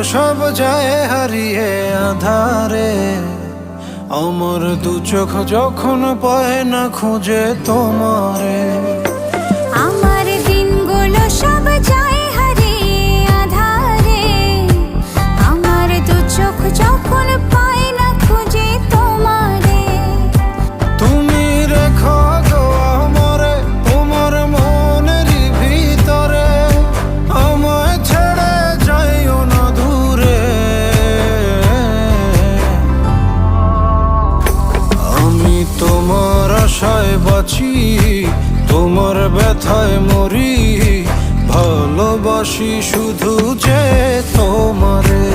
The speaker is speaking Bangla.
সব যায় হারিয়ে আধারে। আমার দু চোখ যখন পায় না খুঁজে তোমারে। আমার দিনগুলো সব যায় হারিয়ে আঁধারে। আমার দু চোখ যখন পায় না খুঁজে তোমারে। তুমি রেখো গো আমারে তোমার মনেরই ভিতরে, আমায় ছেড়ে যাইও না দূরে। আমি তোমার আশায় বাঁচি, তোমার ব্যথায় মরি, ভালোবাসি শুধু যে তোমারে।